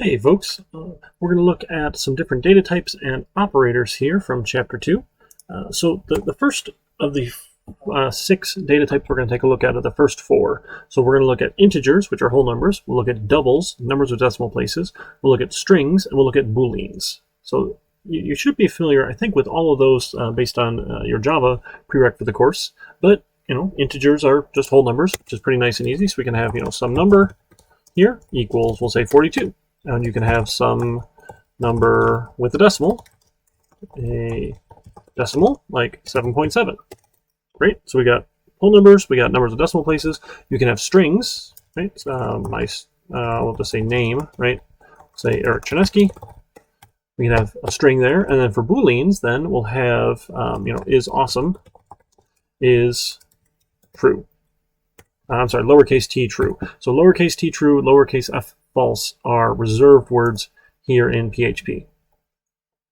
Hey folks, we're going to look at some different data types and operators here from Chapter 2. So the first of the 6 data types we're going to take a look at are the first 4. So we're going to look at integers, which are whole numbers. We'll look at doubles, numbers with decimal places. We'll look at strings, and we'll look at booleans. So you should be familiar, I think, with all of those based on your Java prereq for the course. But, integers are just whole numbers, which is pretty nice and easy. So we can have, some number here equals, we'll say 42. And you can have some number with a decimal like 7.7. Great. So we got whole numbers, we got numbers with decimal places. You can have strings, right? We'll just say name, right? Say Eric Chernesky. We can have a string there, and then for booleans, then we'll have is awesome, is true. I'm sorry, lowercase t true. So lowercase t true, lowercase f false are reserved words here in PHP.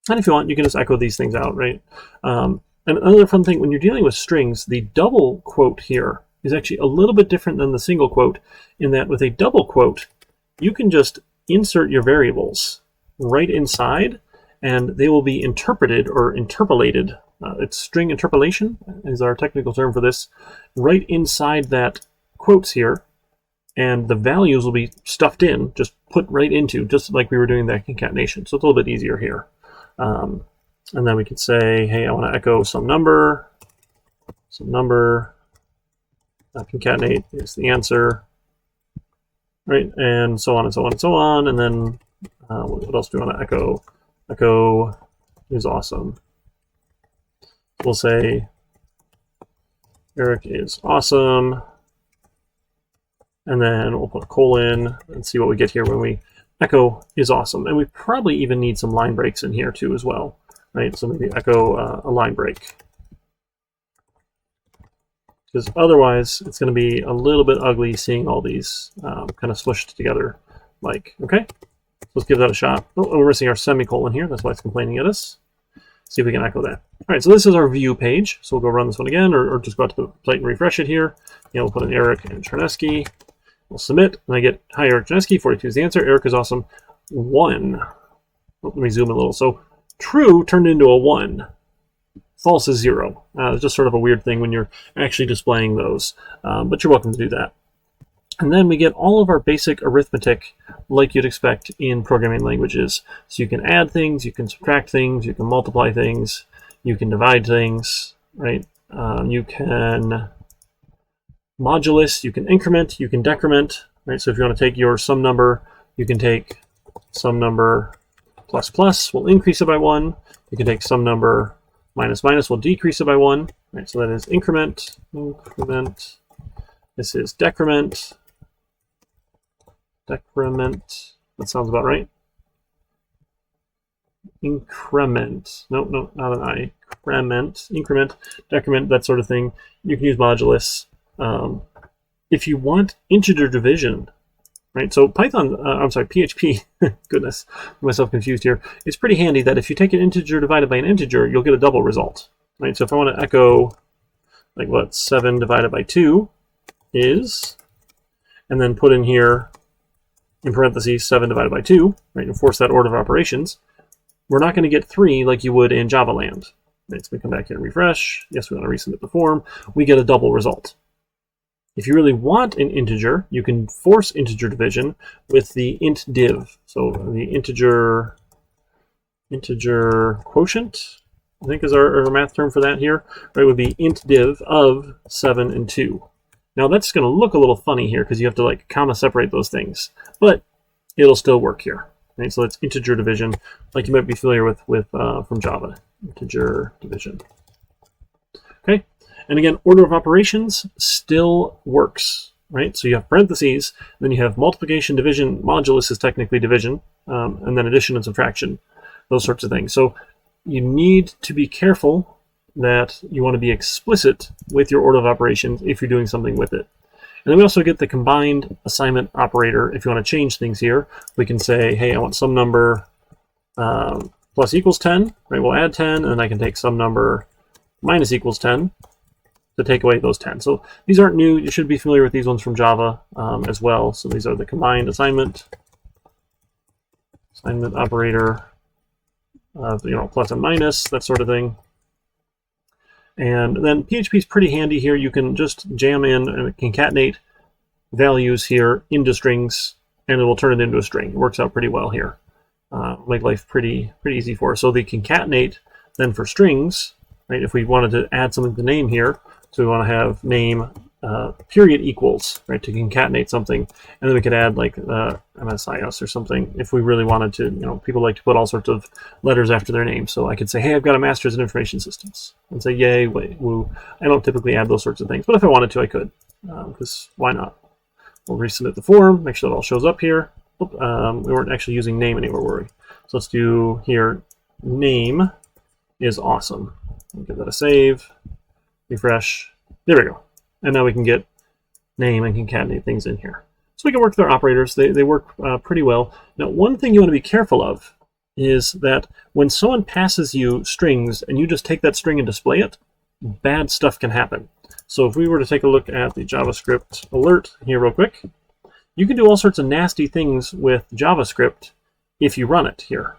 And if you want, you can just echo these things out, right? And another fun thing, when you're dealing with strings, the double quote here is actually a little bit different than the single quote in that with a double quote, you can just insert your variables right inside and they will be interpreted or interpolated. It's string interpolation is our technical term for this, right inside that quotes here. And the values will be stuffed in, just put right into, just like we were doing that concatenation. So it's a little bit easier here. And then we could say, hey, I want to echo some number, concatenate is the answer, right? And so on and so on and so on. And then what else do we want to echo? Echo is awesome. We'll say Eric is awesome. And then we'll put a colon and see what we get here when we echo is awesome. And we probably even need some line breaks in here too as well, right? So maybe echo a line break. Because otherwise it's going to be a little bit ugly seeing all these kind of smushed together like, okay? Let's give that a shot. Oh, we're missing our semicolon here. That's why it's complaining at us. See if we can echo that. All right, so this is our view page. So we'll go run this one again or just go out to the plate and refresh it here. We'll put in Eric and Chernesky. We'll submit, and I get, hi, Eric Chernesky, 42 is the answer. Eric is awesome. 1. Oh, let me zoom a little. So true turned into a 1. False is 0. It's just sort of a weird thing when you're actually displaying those, but you're welcome to do that. And then we get all of our basic arithmetic like you'd expect in programming languages. So you can add things, you can subtract things, you can multiply things, you can divide things, right? You can modulus, you can increment, you can decrement, right? So if you want to take your sum number, you can take sum number plus plus, will increase it by 1. You can take sum number minus minus, will decrease it by 1, right? So that is increment. This is decrement. Decrement, that sounds about right. Increment, no, not an I. Increment, decrement, that sort of thing. You can use modulus. If you want integer division, right? So PHP, goodness, I'm myself confused here. It's pretty handy that if you take an integer divided by an integer, you'll get a double result, right? So if I want to echo, like what, 7 divided by 2 is, and then put in here, in parentheses, 7 divided by 2, right, and force that order of operations, we're not going to get 3 like you would in Java land. Right, so we come back here and refresh. Yes, we want to resubmit the form. We get a double result. If you really want an integer, you can force integer division with the int div. So the integer quotient, I think is our math term for that here, right, would be int div of 7 and 2. Now that's going to look a little funny here because you have to like comma separate those things, but it'll still work here. Right? So that's integer division, like you might be familiar with from Java, integer division. Okay, and again, order of operations still works, right? So you have parentheses, then you have multiplication, division, modulus is technically division, and then addition and subtraction, those sorts of things. So you need to be careful that you want to be explicit with your order of operations if you're doing something with it. And then we also get the combined assignment operator. If you want to change things here, we can say, hey, I want some number plus equals 10, right? We'll add 10, and then I can take some number minus equals 10 to take away those 10. So these aren't new. You should be familiar with these ones from Java as well. So these are the combined assignment assignment operator, plus and minus, that sort of thing. And then PHP is pretty handy here. You can just jam in and concatenate values here into strings, and it will turn it into a string. It works out pretty well here. Make life pretty easy for us. So the concatenate then for strings, right? If we wanted to add something to name here, so we want to have name period equals, right, to concatenate something, and then we could add like MSIS or something if we really wanted to. People like to put all sorts of letters after their name, so I could say, hey, I've got a master's in information systems, and say, yay, woo. I don't typically add those sorts of things, but if I wanted to, I could, because why not? We'll resubmit the form, make sure it all shows up here. We weren't actually using name anymore, were we? So let's do here, name is awesome. We'll give that a save, refresh, there we go. And now we can get name and concatenate things in here. So we can work with our operators. They work pretty well. Now, one thing you want to be careful of is that when someone passes you strings and you just take that string and display it, bad stuff can happen. So if we were to take a look at the JavaScript alert here real quick, you can do all sorts of nasty things with JavaScript if you run it here.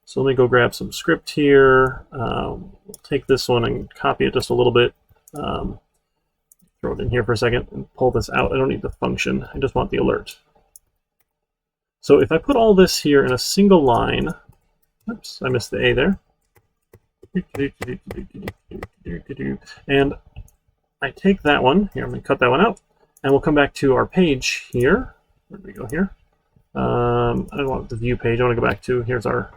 So let me go grab some script here. We'll take this one and copy it just a little bit. Throw it in here for a second and pull this out. I don't need the function. I just want the alert. So if I put all this here in a single line, oops, I missed the A there. And I take that one, here I'm going to cut that one out, and we'll come back to our page here. Where do we go here? I don't want the view page. I want to go back to, here's our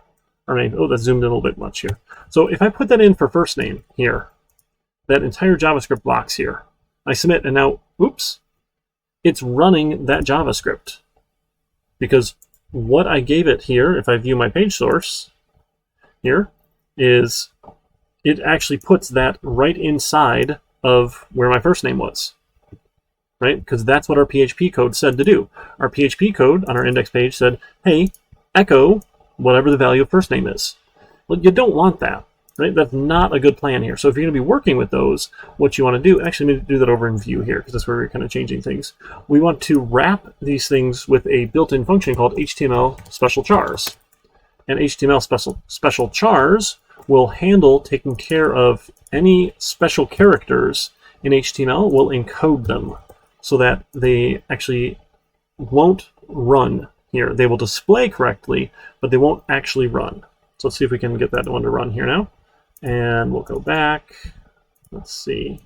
name. Oh, that's zoomed in a little bit much here. So if I put that in for first name here, that entire JavaScript box here, I submit, and now, oops, it's running that JavaScript. Because what I gave it here, if I view my page source here, is it actually puts that right inside of where my first name was, right? Because that's what our PHP code said to do. Our PHP code on our index page said, hey, echo whatever the value of first name is. Well, you don't want that, right? That's not a good plan here. So if you're going to be working with those, what you want to do, actually, let me do that over in view here, because that's where we're kind of changing things. We want to wrap these things with a built-in function called HTML special chars. And HTML special chars will handle taking care of any special characters in HTML. Will encode them so that they actually won't run here. They will display correctly, but they won't actually run. So let's see if we can get that one to run here now. And we'll go back. Let's see.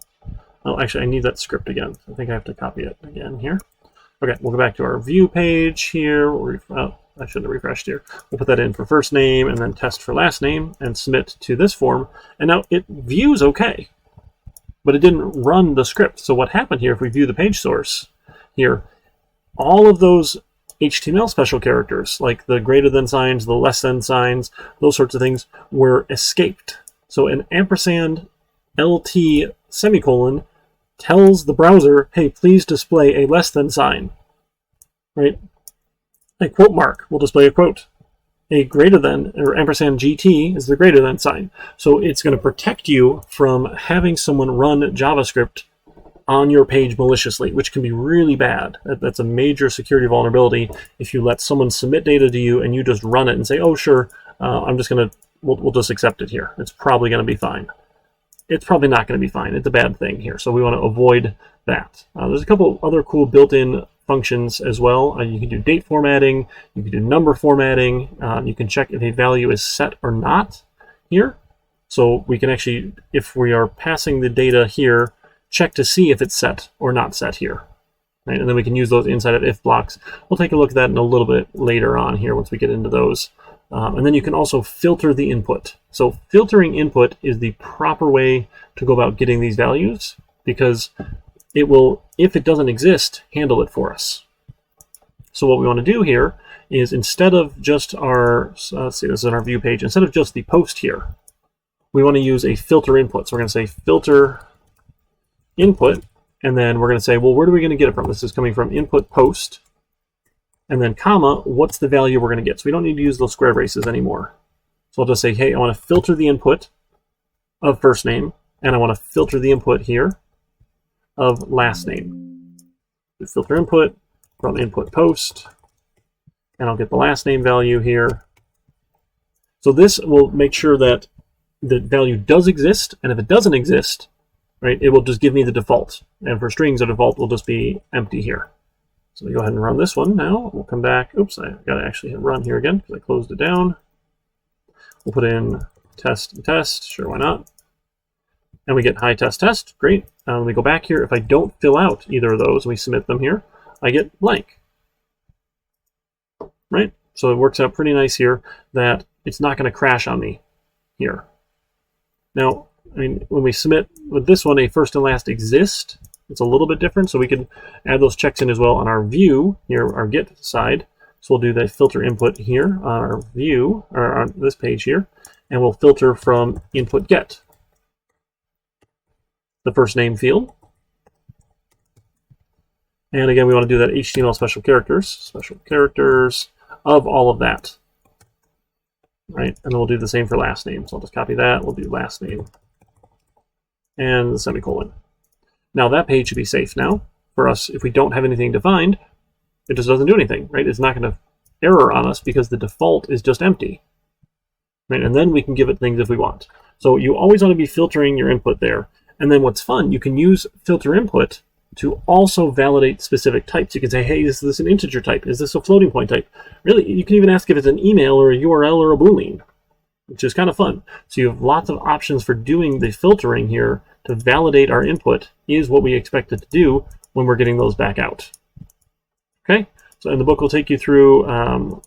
Oh, actually, I need that script again. I think I have to copy it again here. Okay, we'll go back to our view page here. Oh, I shouldn't have refreshed here. We'll put that in for first name and then test for last name and submit to this form. And now it views okay, but it didn't run the script. So what happened here, if we view the page source here, all of those HTML special characters, like the greater than signs, the less than signs, those sorts of things, were escaped. So an ampersand LT semicolon tells the browser, hey, please display a less than sign, right? A quote mark will display a quote. A greater than, or ampersand GT, is the greater than sign. So it's going to protect you from having someone run JavaScript on your page maliciously, which can be really bad. That's a major security vulnerability if you let someone submit data to you and you just run it and say, oh, sure, I'm just going to, we'll just accept it here. It's probably going to be fine. It's probably not going to be fine. It's a bad thing here. So we want to avoid that. There's a couple other cool built-in functions as well. You can do date formatting. You can do number formatting. You can check if a value is set or not here. So we can actually, if we are passing the data here, check to see if it's set or not set here. Right? And then we can use those inside of if blocks. We'll take a look at that in a little bit later on here once we get into those. And then you can also filter the input. So filtering input is the proper way to go about getting these values, because it will, if it doesn't exist, handle it for us. So what we want to do here is, instead of just our, let's see, this is on our view page, instead of just the post here, we want to use a filter input. So we're going to say filter input, and then we're going to say, well, where are we going to get it from? This is coming from input post, and then comma, what's the value we're going to get? So we don't need to use those square braces anymore. So I'll just say, hey, I want to filter the input of first name, and I want to filter the input here of last name. We filter input from input post, and I'll get the last name value here. So this will make sure that the value does exist, and if it doesn't exist, right, it will just give me the default. And for strings, the default will just be empty here. So we go ahead and run this one now. We'll come back. Oops, I got to actually hit run here again because I closed it down. We'll put in test and test. Sure, why not? And we get hi test test. Great. We go back here. If I don't fill out either of those, we submit them here, I get blank. Right? So it works out pretty nice here that it's not going to crash on me here. Now, I mean, when we submit with this one, a first and last exist, it's a little bit different. So we can add those checks in as well on our view here, our get side. So we'll do the filter input here on our view, or on this page here, and we'll filter from input get, the first name field. And again, we want to do that HTML special characters of all of that. Right, and then we'll do the same for last name. So I'll just copy that. We'll do last name and the semicolon. Now that page should be safe now for us. If we don't have anything defined, it just doesn't do anything, right? It's not going to error on us because the default is just empty, right? And then we can give it things if we want. So you always want to be filtering your input there. And then what's fun, you can use filter input to also validate specific types. You can say, hey, is this an integer type? Is this a floating point type? Really, you can even ask if it's an email or a URL or a Boolean, which is kind of fun. So you have lots of options for doing the filtering here to validate our input is what we expect it to do when we're getting those back out. Okay, so in the book will take you through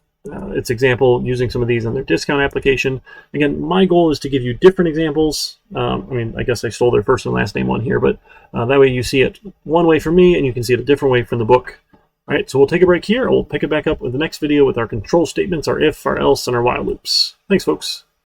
its example using some of these in their discount application. Again, my goal is to give you different examples. I mean, I guess I stole their first and last name one here, but that way you see it one way from me and you can see it a different way from the book. All right, so we'll take a break here. We'll pick it back up with the next video with our control statements, our if, our else, and our while loops. Thanks, folks.